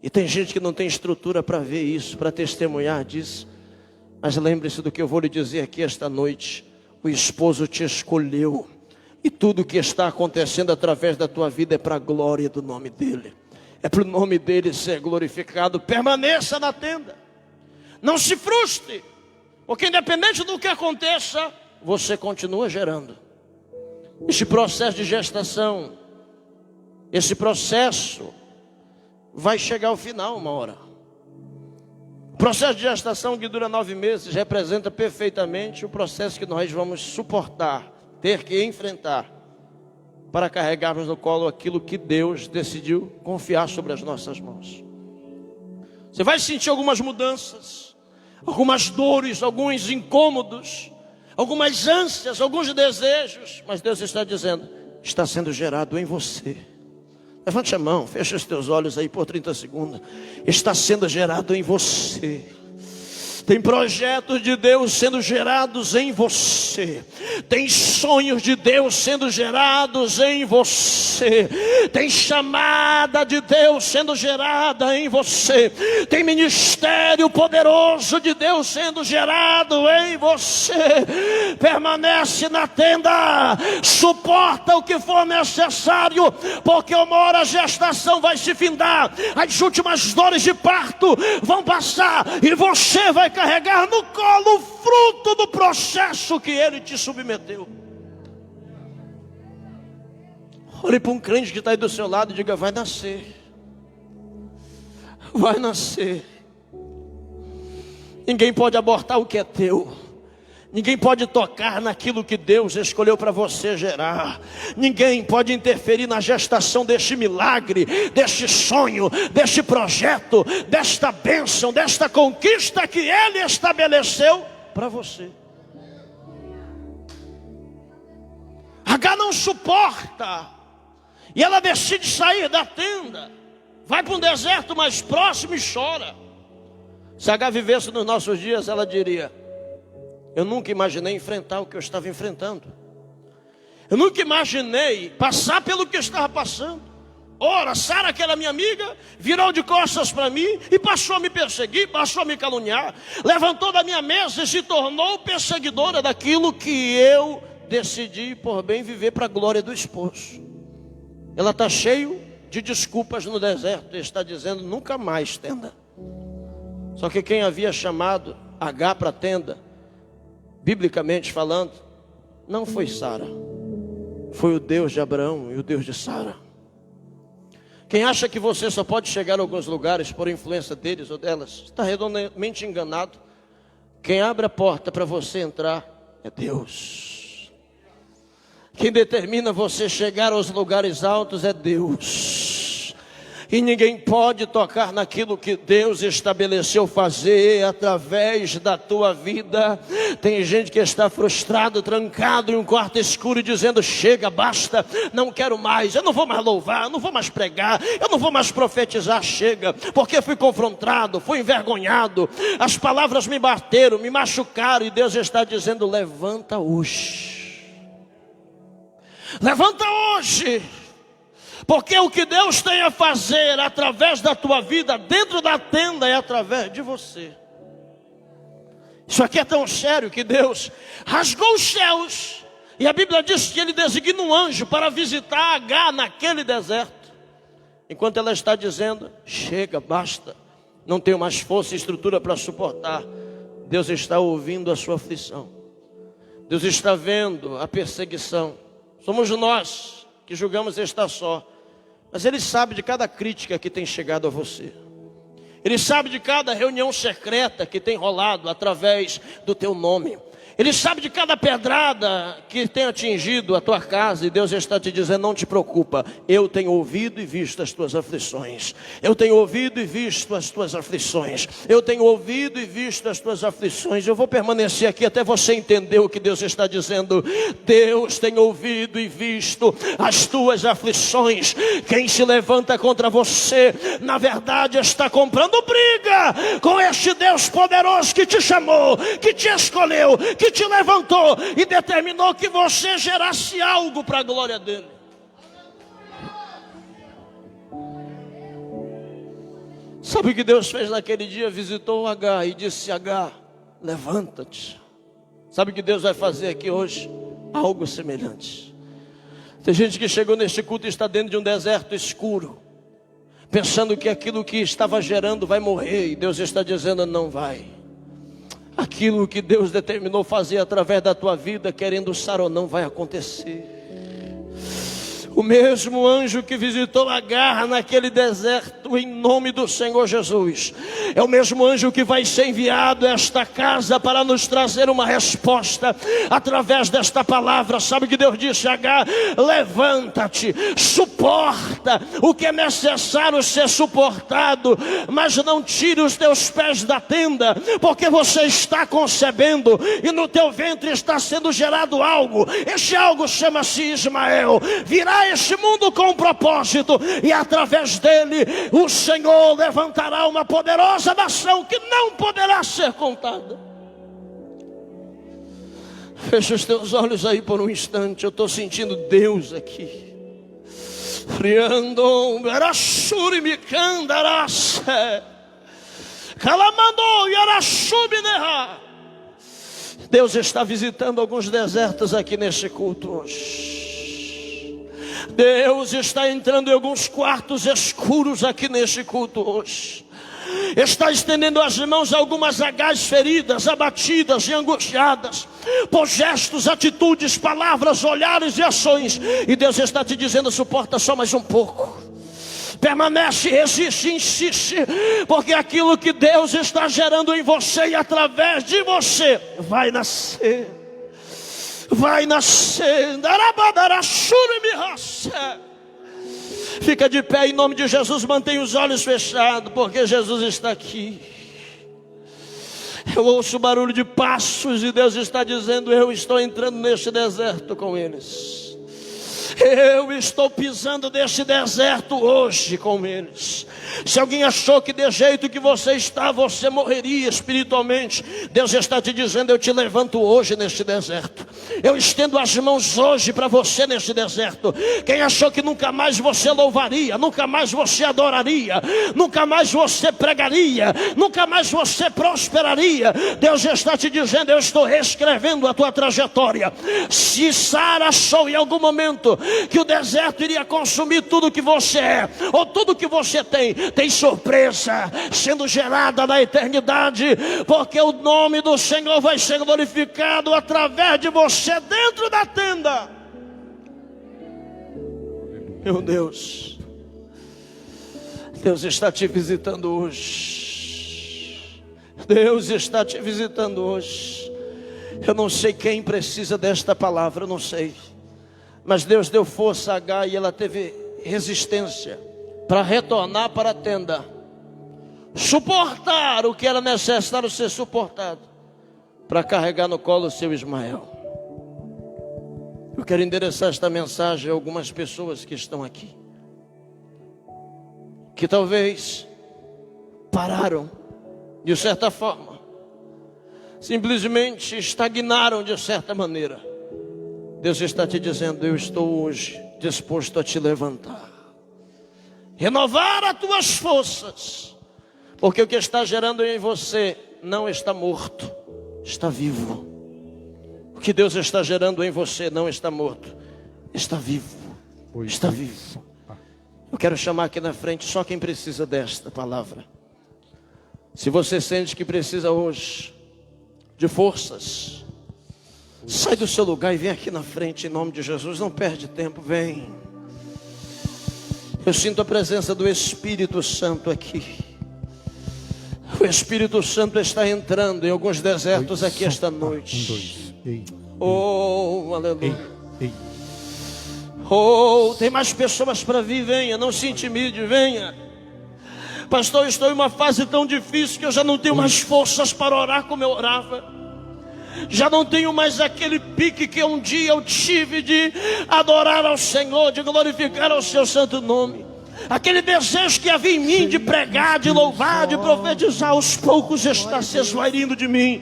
E tem gente que não tem estrutura para ver isso, para testemunhar disso. Mas lembre-se do que eu vou lhe dizer aqui esta noite. O esposo te escolheu. E tudo o que está acontecendo através da tua vida é para a glória do nome dele. É para o nome dele ser glorificado. Permaneça na tenda. Não se frustre. Porque independente do que aconteça, você continua gerando. Este processo de gestação, esse processo vai chegar ao final uma hora. O processo de gestação que dura 9 meses representa perfeitamente o processo que nós vamos suportar, ter que enfrentar, para carregarmos no colo aquilo que Deus decidiu confiar sobre as nossas mãos. Você vai sentir algumas mudanças, algumas dores, alguns incômodos, algumas ânsias, alguns desejos, mas Deus está dizendo, está sendo gerado em você. Levante a mão, fecha os teus olhos aí por 30 segundos. Está sendo gerado em você. Tem projetos de Deus sendo gerados em você. Tem sonhos de Deus sendo gerados em você. Tem chamada de Deus sendo gerada em você. Tem ministério poderoso de Deus sendo gerado em você. Permanece na tenda. Suporta o que for necessário, porque uma hora a gestação vai se findar. As últimas dores de parto vão passar e você vai carregar no colo o fruto do processo que ele te submeteu. Olhe para um crente que está aí do seu lado e diga, vai nascer. Vai nascer. Ninguém pode abortar o que é teu. Ninguém pode tocar naquilo que Deus escolheu para você gerar. Ninguém pode interferir na gestação deste milagre, deste sonho, deste projeto, desta bênção, desta conquista que Ele estabeleceu para você. H não suporta. E ela decide sair da tenda. Vai para um deserto mais próximo e chora. Se H vivesse nos nossos dias, ela diria, eu nunca imaginei enfrentar o que eu estava enfrentando. Eu nunca imaginei passar pelo que eu estava passando. Ora, Sara, que era minha amiga, virou de costas para mim e passou a me perseguir, passou a me caluniar. Levantou da minha mesa e se tornou perseguidora daquilo que eu decidi por bem viver para a glória do esposo. Ela está cheio de desculpas no deserto. Ele está dizendo, nunca mais tenda. Só que quem havia chamado H para a tenda, biblicamente falando, não foi Sara, foi o Deus de Abraão e o Deus de Sara. Quem acha que você só pode chegar a alguns lugares por influência deles ou delas, está redondamente enganado. Quem abre a porta para você entrar é Deus. Quem determina você chegar aos lugares altos é Deus. E ninguém pode tocar naquilo que Deus estabeleceu fazer através da tua vida. Tem gente que está frustrado, trancado em um quarto escuro e dizendo: chega, basta, não quero mais, eu não vou mais louvar, eu não vou mais pregar, eu não vou mais profetizar, chega, porque fui confrontado, fui envergonhado, as palavras me bateram, me machucaram. E Deus está dizendo: levanta hoje. Levanta hoje. Porque o que Deus tem a fazer através da tua vida, dentro da tenda, é através de você. Isso aqui é tão sério que Deus rasgou os céus. E a Bíblia diz que Ele designa um anjo para visitar Agar naquele deserto. Enquanto ela está dizendo: chega, basta, não tenho mais força e estrutura para suportar. Deus está ouvindo a sua aflição. Deus está vendo a perseguição. Somos nós que julgamos estar só. Mas Ele sabe de cada crítica que tem chegado a você. Ele sabe de cada reunião secreta que tem rolado através do teu nome. Ele sabe de cada pedrada que tem atingido a tua casa. E Deus está te dizendo: não te preocupa, eu tenho ouvido e visto as tuas aflições. Eu tenho ouvido e visto as tuas aflições. Eu tenho ouvido e visto as tuas aflições. Eu vou permanecer aqui até você entender o que Deus está dizendo. Deus tem ouvido e visto as tuas aflições. Quem se levanta contra você, na verdade está comprando briga com este Deus poderoso que te chamou, que te escolheu, que te levantou e determinou que você gerasse algo para a glória dele. Sabe o que Deus fez naquele dia? Visitou Agar e disse: Agar, levanta-te. Sabe o que Deus vai fazer aqui hoje? Algo semelhante. Tem gente que chegou neste culto e está dentro de um deserto escuro, pensando que aquilo que estava gerando vai morrer. E Deus está dizendo: não vai. Aquilo que Deus determinou fazer através da tua vida, querendo estar ou não, vai acontecer. O mesmo anjo que visitou Agar naquele deserto, em nome do Senhor Jesus, é o mesmo anjo que vai ser enviado a esta casa para nos trazer uma resposta através desta palavra. Sabe o que Deus disse a Agar? Levanta-te, suporta o que é necessário ser suportado, mas não tire os teus pés da tenda, porque você está concebendo e no teu ventre está sendo gerado algo. Este algo chama-se Ismael. Virá este mundo com um propósito, e através dele o Senhor levantará uma poderosa nação que não poderá ser contada. Fecha os teus olhos aí por um instante. Eu estou sentindo Deus aqui. Deus está visitando alguns desertos aqui nesse culto hoje. Deus está entrando em alguns quartos escuros aqui neste culto hoje. Está estendendo as mãos a algumas Agás feridas, abatidas e angustiadas, por gestos, atitudes, palavras, olhares e ações. E Deus está te dizendo: suporta só mais um pouco. Permanece, resiste, insiste, porque aquilo que Deus está gerando em você e através de você vai nascer. Vai nascer. Fica de pé em nome de Jesus. Mantenha os olhos fechados, porque Jesus está aqui. Eu ouço o barulho de passos e Deus está dizendo: eu estou entrando neste deserto com eles. Eu estou pisando neste deserto hoje com eles. Se alguém achou que de jeito que você está, você morreria espiritualmente, Deus está te dizendo: eu te levanto hoje neste deserto. Eu estendo as mãos hoje para você neste deserto. Quem achou que nunca mais você louvaria, nunca mais você adoraria, nunca mais você pregaria, nunca mais você prosperaria, Deus está te dizendo: eu estou reescrevendo a tua trajetória. Se Sara achou em algum momento que o deserto iria consumir tudo que você é, ou tudo que você tem surpresa sendo gerada na eternidade, porque o nome do Senhor vai ser glorificado através de você dentro da tenda. Meu Deus, Deus está te visitando hoje. Deus está te visitando hoje. Eu não sei quem precisa desta palavra, eu não sei. Mas Deus deu força a Agar e ela teve resistência para retornar para a tenda, suportar o que era necessário ser suportado, para carregar no colo o seu Ismael. Eu quero endereçar esta mensagem a algumas pessoas que estão aqui, que talvez pararam, de certa forma, simplesmente estagnaram de certa maneira. Deus está te dizendo: eu estou hoje disposto a te levantar, renovar as tuas forças, porque o que está gerando em você não está morto, está vivo. O que Deus está gerando em você não está morto, está vivo, está vivo. Eu quero chamar aqui na frente só quem precisa desta palavra. Se você sente que precisa hoje de forças, sai do seu lugar e vem aqui na frente em nome de Jesus. Não perde tempo, vem. Eu sinto a presença do Espírito Santo aqui. O Espírito Santo está entrando em alguns desertos aqui esta noite. Oh, aleluia. Oh, tem mais pessoas para vir, venha, não se intimide, venha. Pastor, eu estou em uma fase tão difícil que eu já não tenho mais forças para orar como eu orava. Já não tenho mais aquele pique que um dia eu tive de adorar ao Senhor, de glorificar ao seu santo nome. Aquele desejo que havia em mim de pregar, de louvar, de profetizar, aos poucos está se esvairindo de mim.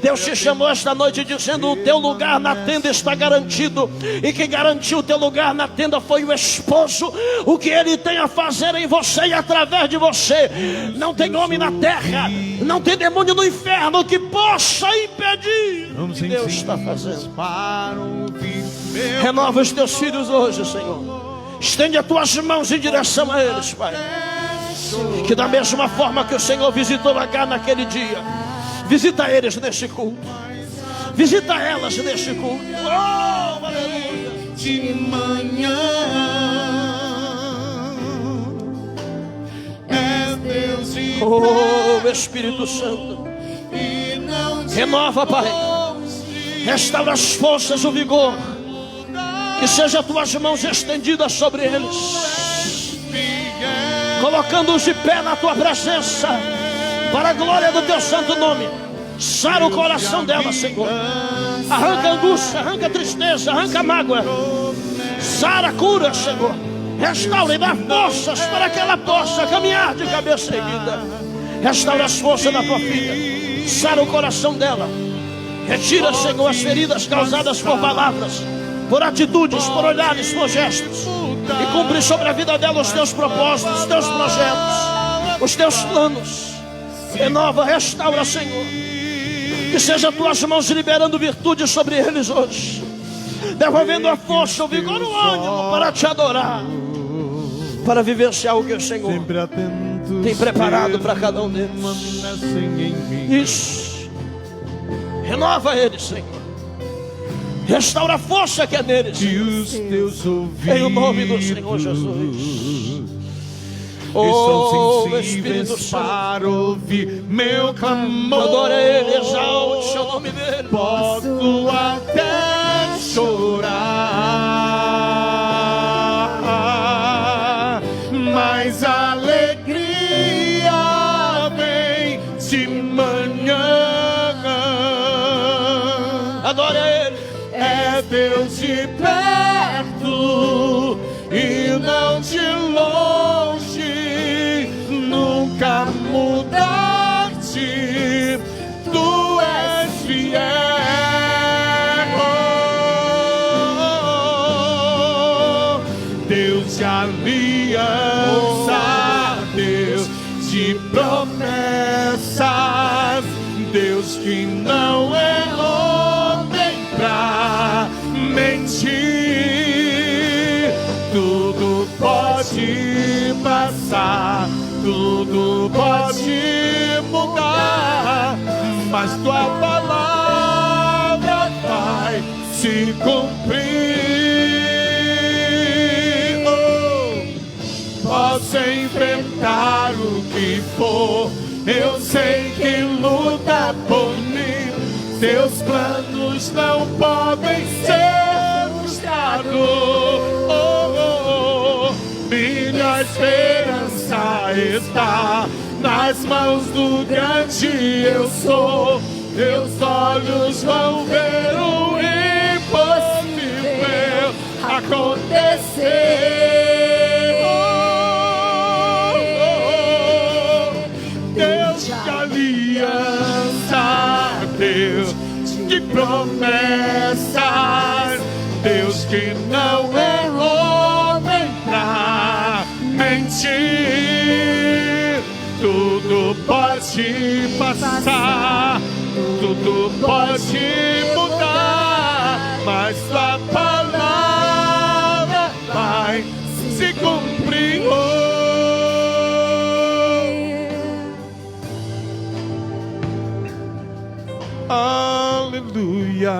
Deus te chamou esta noite dizendo: o teu lugar na tenda está garantido. E quem garantiu o teu lugar na tenda foi o esposo. O que ele tem a fazer em você e através de você, não tem homem na terra, não tem demônio no inferno que possa impedir o que Deus está fazendo. Renova os teus filhos hoje, Senhor. Estende as tuas mãos em direção a eles, Pai. Que da mesma forma que o Senhor visitou Agar naquele dia, visita eles neste culto, visita elas neste culto. Oh, aleluia. De manhã é Deus e oh, Espírito Santo, renova, Pai. Restaura as forças, o vigor. Que sejam as tuas mãos estendidas sobre eles, colocando-os de pé na tua presença, para a glória do teu santo nome. Sara o coração dela, Senhor. Arranca a angústia, arranca a tristeza, arranca a mágoa. Sara, cura, Senhor. Restaura e dá forças para que ela possa caminhar de cabeça erguida. Restaura as forças da tua filha. Sara o coração dela. Retira, Senhor, as feridas causadas por palavras, por atitudes, por olhares, por gestos, e cumpre sobre a vida dela os teus propósitos, os teus projetos, os teus planos. Renova, restaura, Senhor. Que sejam tuas mãos liberando virtude sobre eles hoje, devolvendo a força, o vigor, o ânimo para te adorar, para vivenciar o que o Senhor tem preparado para cada um deles. Isso. Renova eles, Senhor. Restaura a força que é neles, em o nome do Senhor Jesus. Oh, Espírito Santo, para ouvir meu clamor. Adora Ele, exalte o nome dEle. Posso até chorar, mas a alegria vem de manhã. Adora Ele. É Deus de perto e não de longe, nunca mudaste, tu és fiel. Oh, Deus de aliança, Deus de promessas, Deus que não errou pra mentir. Tudo pode passar, tudo pode mudar, mas tua palavra vai se cumprir. Oh, posso enfrentar o que for, eu sei que luta por mim. Teus planos não podem ser frustrados. lado. Minha esperança está nas mãos do grande eu sou. Meus olhos vão ver o impossível acontecer. Deus de aliança, Deus de promessas, Deus que não errou nem pra mentir. Tudo pode passar, tudo pode mudar, mas tua palavra vai se cumprir. Aleluia.